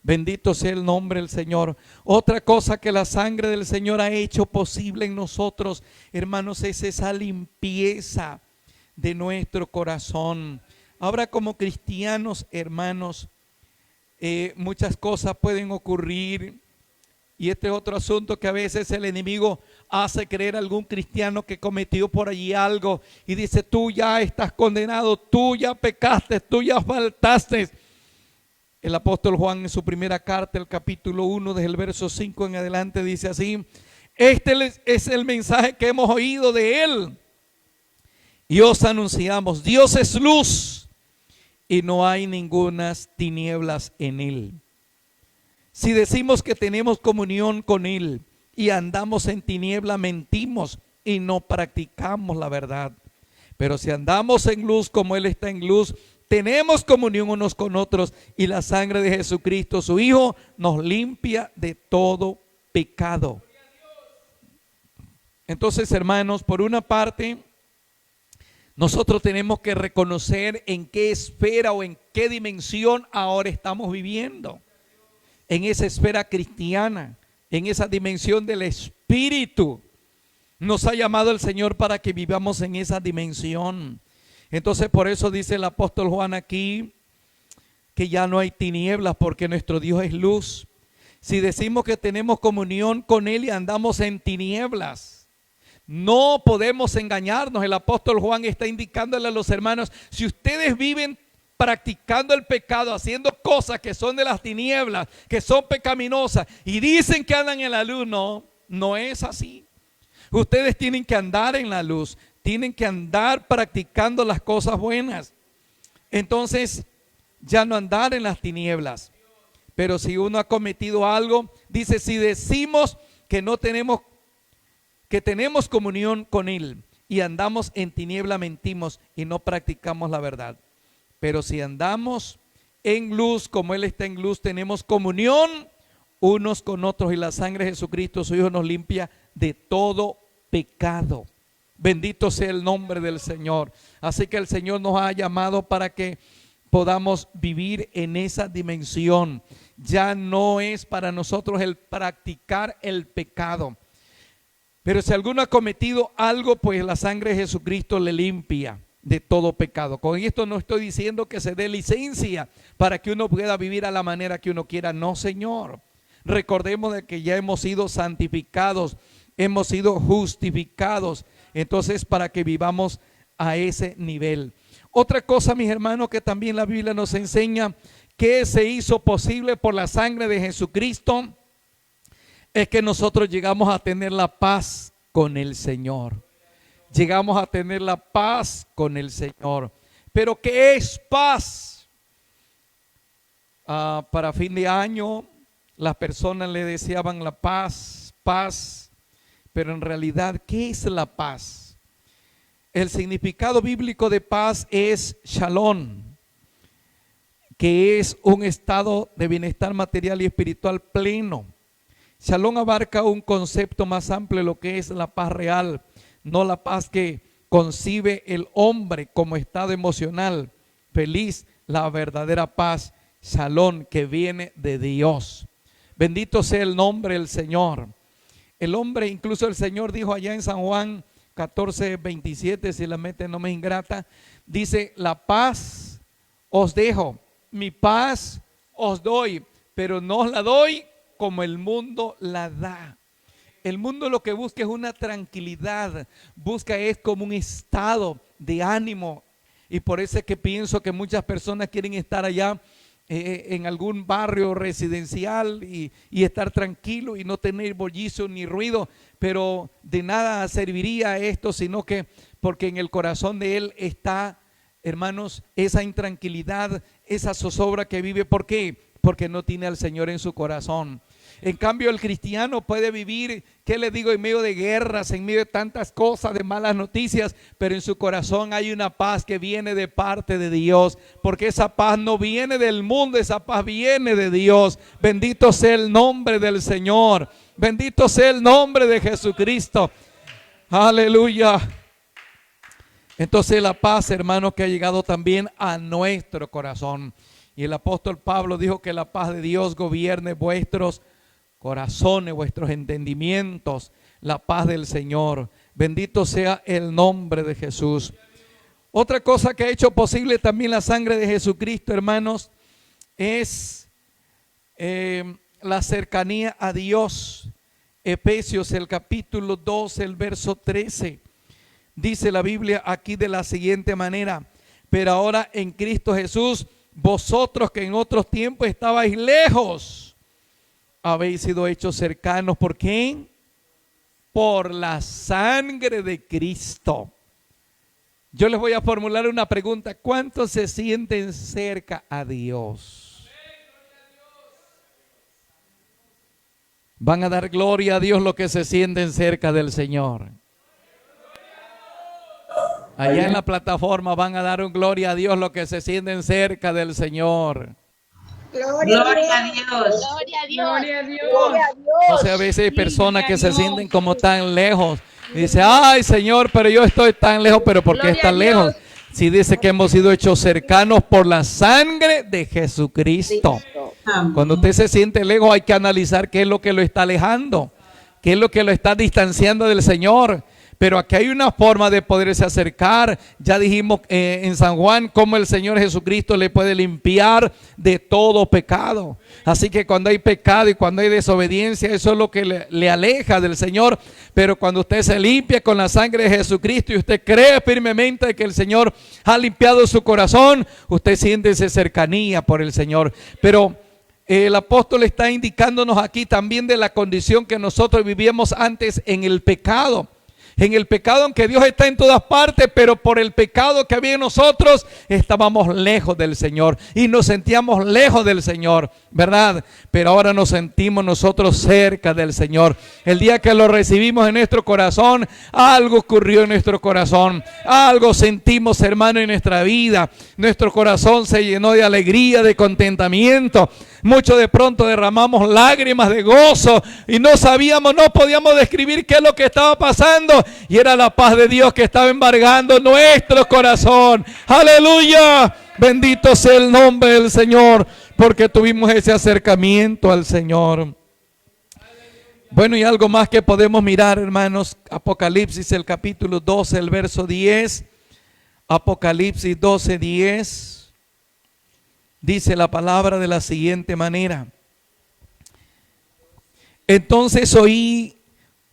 [SPEAKER 1] Bendito sea el nombre del Señor. Otra cosa que la sangre del Señor ha hecho posible en nosotros, hermanos, es esa limpieza de nuestro corazón. Ahora, como cristianos, hermanos, muchas cosas pueden ocurrir, y este es otro asunto que a veces el enemigo hace creer a algún cristiano que cometió por allí algo y dice, tú ya estás condenado, tú ya pecaste, tú ya faltaste. El apóstol Juan en su primera carta, el capítulo 1, desde el verso 5 en adelante, dice así: este es el mensaje que hemos oído de él y os anunciamos, Dios es luz y no hay ningunas tinieblas en él. Si decimos que tenemos comunión con él y andamos en tiniebla, mentimos y no practicamos la verdad. Pero si andamos en luz como él está en luz, tenemos comunión unos con otros, y la sangre de Jesucristo, su Hijo, nos limpia de todo pecado. Entonces, hermanos, por una parte, nosotros tenemos que reconocer en qué esfera o en qué dimensión ahora estamos viviendo. En esa esfera cristiana, en esa dimensión del Espíritu. Nos ha llamado el Señor para que vivamos en esa dimensión. Entonces, por eso dice el apóstol Juan aquí que ya no hay tinieblas, porque nuestro Dios es luz. Si decimos que tenemos comunión con él y andamos en tinieblas, no podemos engañarnos. El apóstol Juan está indicándole a los hermanos: si ustedes viven practicando el pecado, haciendo cosas que son de las tinieblas, que son pecaminosas, y dicen que andan en la luz, no es así. Ustedes tienen que andar en la luz, tienen que andar practicando las cosas buenas. Entonces, ya no andar en las tinieblas. Pero si uno ha cometido algo, dice, si decimos que no tenemos, que tenemos comunión con él y andamos en tiniebla, mentimos y no practicamos la verdad. Pero si andamos en luz como él está en luz, tenemos comunión unos con otros, y la sangre de Jesucristo, su Hijo, nos limpia de todo pecado. Bendito sea el nombre del Señor. Así que el Señor nos ha llamado para que podamos vivir en esa dimensión. Ya no es para nosotros el practicar el pecado. Pero si alguno ha cometido algo, pues la sangre de Jesucristo le limpia de todo pecado. Con esto no estoy diciendo que se dé licencia para que uno pueda vivir a la manera que uno quiera. No, Señor. Recordemos de que ya hemos sido santificados, hemos sido justificados. Entonces, para que vivamos a ese nivel. Otra cosa, mis hermanos, que también la Biblia nos enseña, que se hizo posible por la sangre de Jesucristo, es que nosotros llegamos a tener la paz con el Señor. Llegamos a tener la paz con el Señor. Pero ¿qué es paz? Para fin de año, las personas le deseaban la paz, paz. Pero en realidad, ¿qué es la paz? El significado bíblico de paz es shalom, que es un estado de bienestar material y espiritual pleno. Shalom abarca un concepto más amplio de lo que es la paz real, no la paz que concibe el hombre como estado emocional feliz, la verdadera paz, shalom, que viene de Dios. Bendito sea el nombre del Señor. El hombre, incluso el Señor dijo allá en San Juan 14:27, si la mente no me es ingrata, dice: la paz os dejo, mi paz os doy, pero no os la doy como el mundo la da. El mundo lo que busca es una tranquilidad, busca es como un estado de ánimo y por eso es que pienso que muchas personas quieren estar allá en algún barrio residencial y estar tranquilo y no tener bullicio ni ruido, pero de nada serviría esto, sino que porque en el corazón de él está, hermanos, esa intranquilidad, esa zozobra que vive. ¿Por qué? Porque no tiene al Señor en su corazón. En cambio, el cristiano puede vivir, ¿qué le digo?, en medio de guerras, en medio de tantas cosas, de malas noticias, pero en su corazón hay una paz que viene de parte de Dios, porque esa paz no viene del mundo, esa paz viene de Dios. Bendito sea el nombre del Señor, bendito sea el nombre de Jesucristo. Aleluya. Entonces la paz, hermanos, que ha llegado también a nuestro corazón. Y el apóstol Pablo dijo que la paz de Dios gobierne vuestros corazones, vuestros entendimientos, la paz del Señor. Bendito sea el nombre de Jesús. Otra cosa que ha hecho posible también la sangre de Jesucristo, hermanos, es la cercanía a Dios. Efesios, el capítulo 2, el verso 13. Dice la Biblia aquí de la siguiente manera: pero ahora en Cristo Jesús, vosotros que en otros tiempos estabais lejos, habéis sido hechos cercanos. ¿Por quién? Por la sangre de Cristo. Yo les voy a formular una pregunta: ¿cuántos se sienten cerca a Dios? Van a dar gloria a Dios los que se sienten cerca del Señor. Allá en la plataforma van a dar un gloria a Dios los que se sienten cerca del Señor.
[SPEAKER 2] Gloria a Dios.
[SPEAKER 3] Gloria a Dios.
[SPEAKER 2] Gloria a Dios.
[SPEAKER 3] Gloria a Dios.
[SPEAKER 1] O sea, a veces hay personas que se sienten como tan lejos. Y dice: ay, Señor, pero yo estoy tan lejos. ¿Pero por qué están lejos? Si dice que hemos sido hechos cercanos por la sangre de Jesucristo. Cuando usted se siente lejos, hay que analizar qué es lo que lo está alejando, qué es lo que lo está distanciando del Señor. Pero aquí hay una forma de poderse acercar. Ya dijimos en San Juan cómo el Señor Jesucristo le puede limpiar de todo pecado. Así que cuando hay pecado y cuando hay desobediencia, eso es lo que le aleja del Señor. Pero cuando usted se limpia con la sangre de Jesucristo y usted cree firmemente que el Señor ha limpiado su corazón, usted siente esa cercanía por el Señor. Pero el apóstol está indicándonos aquí también de la condición que nosotros vivíamos antes en el pecado. En el pecado, aunque Dios está en todas partes, pero por el pecado que había en nosotros, estábamos lejos del Señor y nos sentíamos lejos del Señor, ¿verdad? Pero ahora nos sentimos nosotros cerca del Señor. El día que lo recibimos en nuestro corazón, algo ocurrió en nuestro corazón, algo sentimos, hermano, en nuestra vida. Nuestro corazón se llenó de alegría, de contentamiento. Muchos de pronto derramamos lágrimas de gozo y no sabíamos, no podíamos describir qué es lo que estaba pasando. Y era la paz de Dios que estaba embargando nuestro corazón. ¡Aleluya! Bendito sea el nombre del Señor, porque tuvimos ese acercamiento al Señor. Bueno, y algo más que podemos mirar, hermanos. Apocalipsis, el capítulo 12, el verso 10. Apocalipsis 12, 10. Dice la palabra de la siguiente manera: entonces oí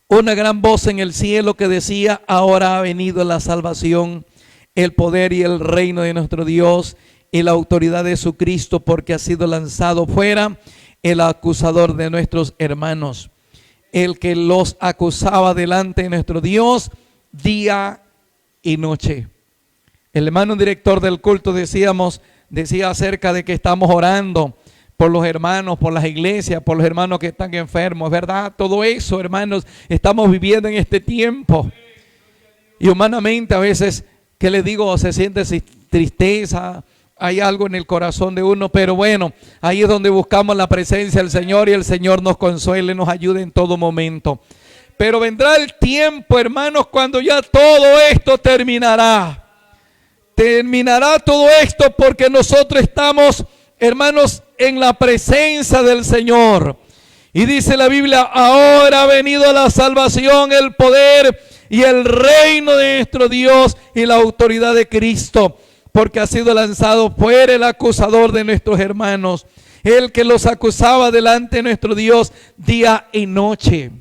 [SPEAKER 1] una gran voz en el cielo que decía: ahora ha venido la salvación, el poder y el reino de nuestro Dios y la autoridad de su Cristo, porque ha sido lanzado fuera el acusador de nuestros hermanos, el que los acusaba delante de nuestro Dios día y noche. El hermano director del culto decía acerca de que estamos orando por los hermanos, por las iglesias, por los hermanos que están enfermos. Es verdad, todo eso, hermanos, estamos viviendo en este tiempo. Y humanamente a veces, ¿qué les digo? Se siente tristeza, hay algo en el corazón de uno, pero bueno, ahí es donde buscamos la presencia del Señor y el Señor nos consuele, nos ayude en todo momento. Pero vendrá el tiempo, hermanos, cuando ya todo esto terminará. Terminará todo esto porque nosotros estamos, hermanos, en la presencia del Señor. Y dice la Biblia: ahora ha venido la salvación, el poder y el reino de nuestro Dios y la autoridad de Cristo, porque ha sido lanzado fuera el acusador de nuestros hermanos, el que los acusaba delante de nuestro Dios día y noche.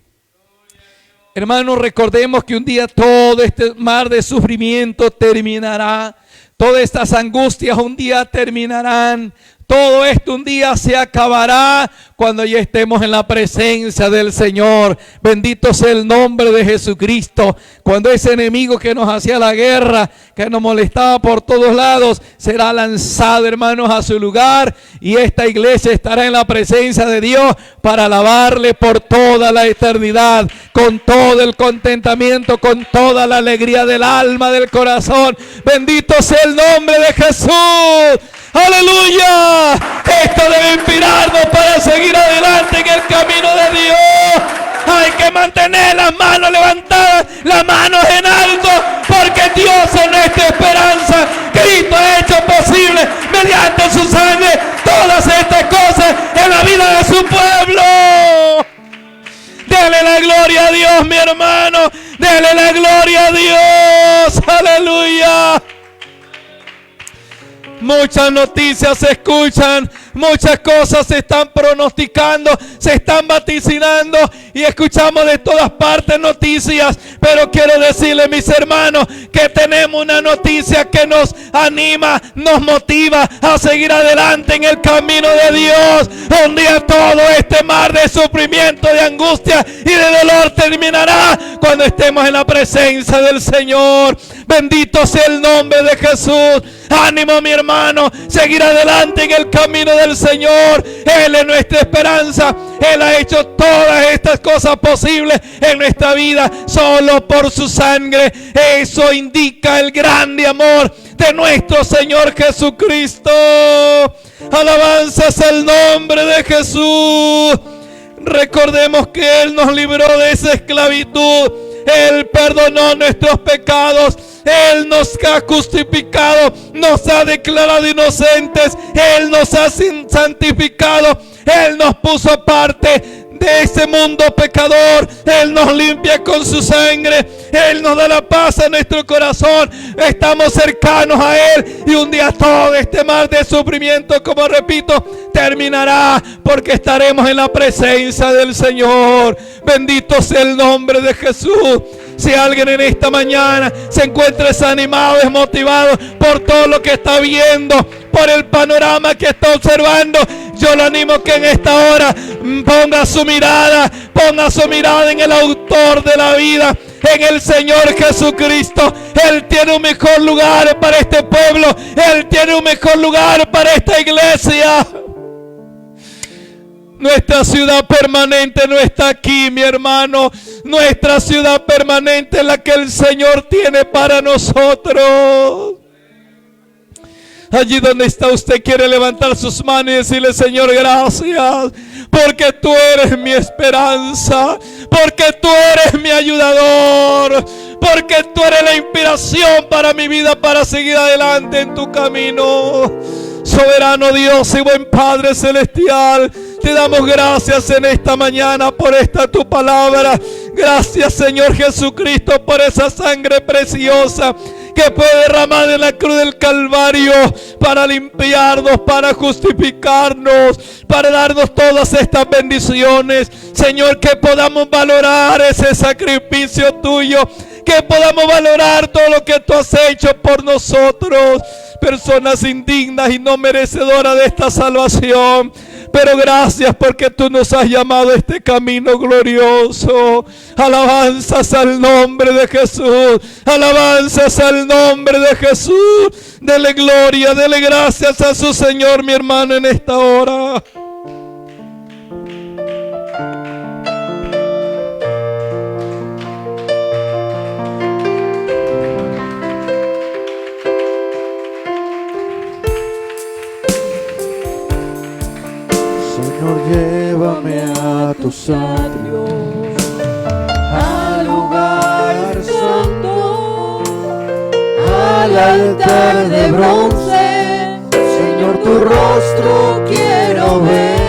[SPEAKER 1] Hermanos, recordemos que un día todo este mar de sufrimiento terminará. Todas estas angustias un día terminarán. Todo esto un día se acabará cuando ya estemos en la presencia del Señor. Bendito sea el nombre de Jesucristo. Cuando ese enemigo que nos hacía la guerra, que nos molestaba por todos lados, será lanzado, hermanos, a su lugar. Y esta iglesia estará en la presencia de Dios para alabarle por toda la eternidad. Con todo el contentamiento, con toda la alegría del alma, del corazón. Bendito sea el nombre de Jesús. ¡Aleluya! Esto debe inspirarnos para seguir adelante en el camino de Dios. Hay que mantener las manos levantadas, las manos en alto, porque Dios es nuestra esperanza. Cristo ha hecho posible mediante su sangre todas estas cosas en la vida de su pueblo. Dele la gloria a Dios, mi hermano. Dele la gloria a Dios. ¡Aleluya! Muchas noticias se escuchan, muchas cosas se están pronosticando, se están vaticinando y escuchamos de todas partes noticias. Pero quiero decirles, mis hermanos, que tenemos una noticia que nos anima, nos motiva a seguir adelante en el camino de Dios. Un día todo este mar de sufrimiento, de angustia y de dolor terminará cuando estemos en la presencia del Señor. Bendito sea el nombre de Jesús. Ánimo, mi hermano, seguir adelante en el camino del Señor. Él es nuestra esperanza. Él ha hecho todas estas cosas posibles en nuestra vida solo por su sangre. Eso indica el grande amor de nuestro Señor Jesucristo. Alabanzas al nombre de Jesús. Recordemos que Él nos libró de esa esclavitud. Él perdonó nuestros pecados. Él nos ha justificado, nos ha declarado inocentes. Él nos ha santificado. Él nos puso aparte de ese mundo pecador. Él nos limpia con su sangre. Él nos da la paz a nuestro corazón. Estamos cercanos a Él. Y un día todo este mar de sufrimiento, como repito, terminará, porque estaremos en la presencia del Señor. Bendito sea el nombre de Jesús. Si alguien en esta mañana se encuentra desanimado, desmotivado por todo lo que está viendo, por el panorama que está observando, yo lo animo que en esta hora ponga su mirada en el autor de la vida, en el Señor Jesucristo. Él tiene un mejor lugar para este pueblo. Él tiene un mejor lugar para esta iglesia. Nuestra ciudad permanente no está aquí, mi hermano. Nuestra ciudad permanente es la que el Señor tiene para nosotros. Allí donde está usted, quiere levantar sus manos y decirle: Señor, gracias, porque tú eres mi esperanza, porque tú eres mi ayudador, porque tú eres la inspiración para mi vida, para seguir adelante en tu camino. Soberano Dios y buen Padre celestial, te damos gracias en esta mañana por esta tu palabra. Gracias, Señor Jesucristo, por esa sangre preciosa que fue derramada en la cruz del Calvario para limpiarnos, para justificarnos, para darnos todas estas bendiciones. Señor, que podamos valorar ese sacrificio tuyo, que podamos valorar todo lo que tú has hecho por nosotros, personas indignas y no merecedoras de esta salvación. Pero gracias porque tú nos has llamado a este camino glorioso. Alabanzas al nombre de Jesús. Alabanzas al nombre de Jesús. Dele gloria, dele gracias a su Señor, mi hermano, en esta hora.
[SPEAKER 3] Señor, llévame a tus atrios, al lugar santo, al altar de bronce. Señor, tu rostro quiero ver.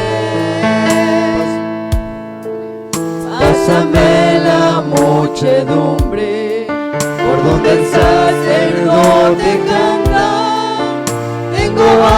[SPEAKER 3] Pásame la muchedumbre por donde el sacerdote canta.